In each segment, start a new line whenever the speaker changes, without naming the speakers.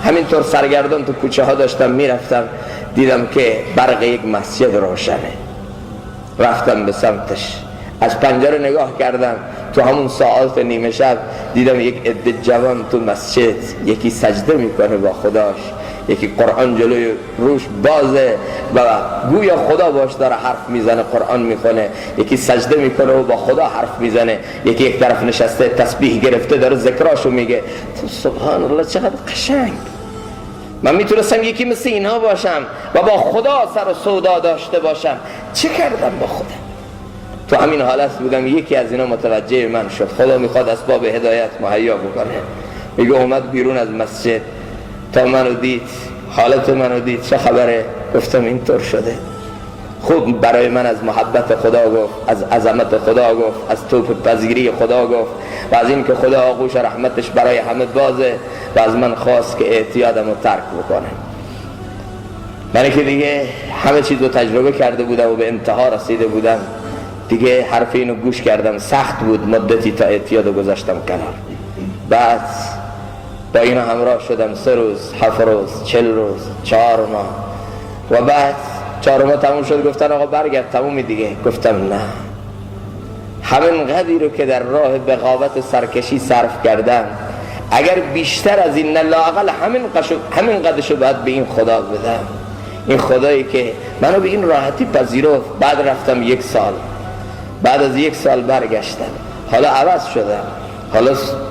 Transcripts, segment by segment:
همینطور سرگردان تو کوچه ها داشتم میرفتم، دیدم که برق یک مسجد روشنه، رفتم به سمتش، از پنجره نگاه کردم، تو همون ساعات نیمه شب دیدم یک عده جوان تو مسجد، یکی سجده میکنه با خداش، یکی قرآن جلوی روش بازه و گویا خدا باش داره حرف میزنه، قرآن میخونه، یکی سجده میکنه و با خدا حرف میزنه، یکی یک طرف نشسته تسبیح گرفته داره ذکراشو میگه. سبحان الله چقدر قشنگ. من میتونستم یکی مثل اینها باشم و با خدا سر و سودا داشته باشم. چه کردم با خودم؟ تو همین حالت بودم، یکی از اینا متوجه من شد، خدا میخواد اسباب هدایت مهیا بکنه. میگه اومد بیرون از مسجد تا منو دید، حالت منو دید، چه خبره؟ گفتم اینطور شده. خوب برای من از محبت خدا گفت، از عظمت خدا گفت، از توفیق پذیری خدا گفت و از این که خدا آغوش رحمتش برای همه بازه و از من خواست که اعتیادم رو ترک بکنم. من که دیگه همه چیز رو تجربه کرده بودم و به انتها رسیده بودم، دیگه حرف اینو گوش کردم، سخت بود مدتی تا اعتیاد رو گذاشتم کنار. بعد با اینا همراه شدم 3 روز، 7 روز، 40 روز، 4 ماه و بعد 4 ماه تموم شد، گفتن آقا برگرد تمومی دیگه. گفتم نه، همین قدری رو که در راه بغاوت سرکشی صرف کردم، اگر بیشتر از این، نه لااقل همین قدرشو باید به این خدا بدم. این خدایی که منو به این راحتی پذیرفت. بعد رفتم 1 سال، بعد از 1 سال برگشتم، حالا عوض شدم،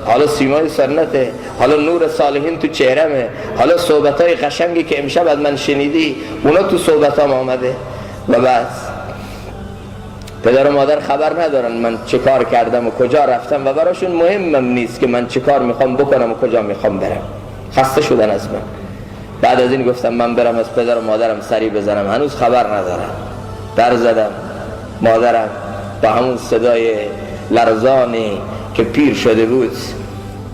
حالا سیمای سنته، حالا نور صالحین تو چهرمه، حالا صحبتای قشنگی که امشب از من شنیدی اونا تو صحبتام آمده. و بعد پدر و مادر خبر ندارن من چه کار کردم و کجا رفتم و براشون مهمم نیست که من چه کار میخوام بکنم و کجا میخوام برم. خسته شدن از من. بعد از این گفتم من برم از پدر و مادرم سری بزنم، هنوز خبر ندارم. در زدم، مادرم با همون صدای لرزانی که پیر شده بود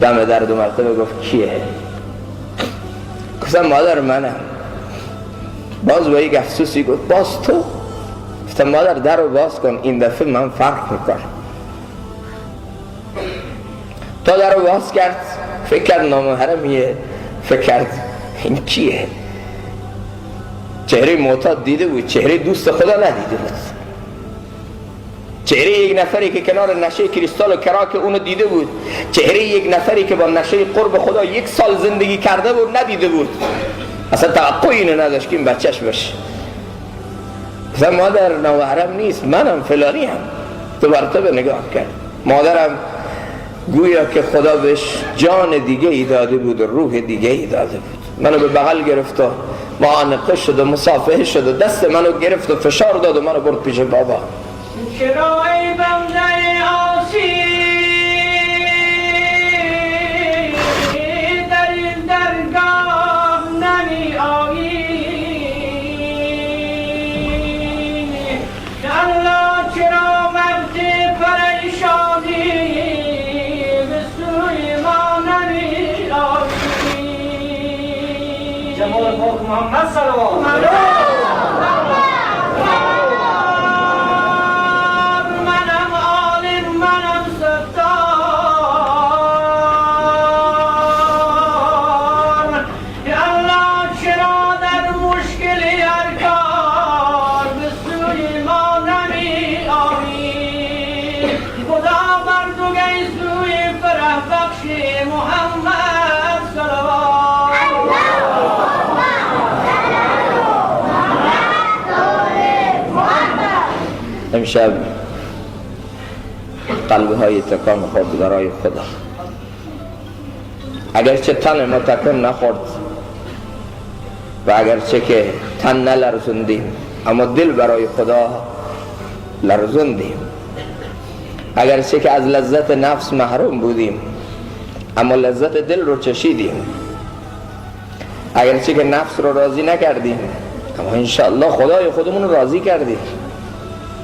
دم در 2 مرتبه گفت کیه؟ گفتم مادر منم. باز با یک افسوسی گفت باز تو؟ گفتم مادر در رو باز کن، این دفعه من فرق میکنم. تا در رو باز کرد، فکر کرد نامحرمیه، فکر کرد این کیه؟ چهره معتاد دیده بود، چهره دوست خدا ندیده بود. چهره یک نفری که کنار نشه کریستال و کراک اونو دیده بود، چهره یک نفری که با نشه قرب خدا 1 سال زندگی کرده بود ندیده بود. اصلا توقع اینو نداشت که این بچهش باشه. اصلا مادر نامحرم نیست، منم فلانی هم. 2 مرتبه نگاه کرد. مادرم گویا که خدا بهش جان دیگه ای داده بود و روح دیگه ای داده بود. منو به بغل گرفت و معانقه شد و مصافحه شد و دست منو گرفت و فشار داد و منو برد پیش بابا.
چرا ای بنده آسی در این درگاه نمی آیی؟ الله چرا وقت پریشانی به سوی ما نمی آیی؟ جمال پاک محمد صلوات الله
امشب قلب‌های تکان خورد برای خدا. اگرچه تن ما تکان نخورد و اگرچه که تن نلرزوندیم، اما دل برای خدا لرزوندیم. اگرچه که از لذت نفس محروم بودیم، اما لذت دل رو چشیدیم. اگرچه که نفس رو راضی نکردیم، اما انشاءالله خدای خودمون رو راضی کردیم.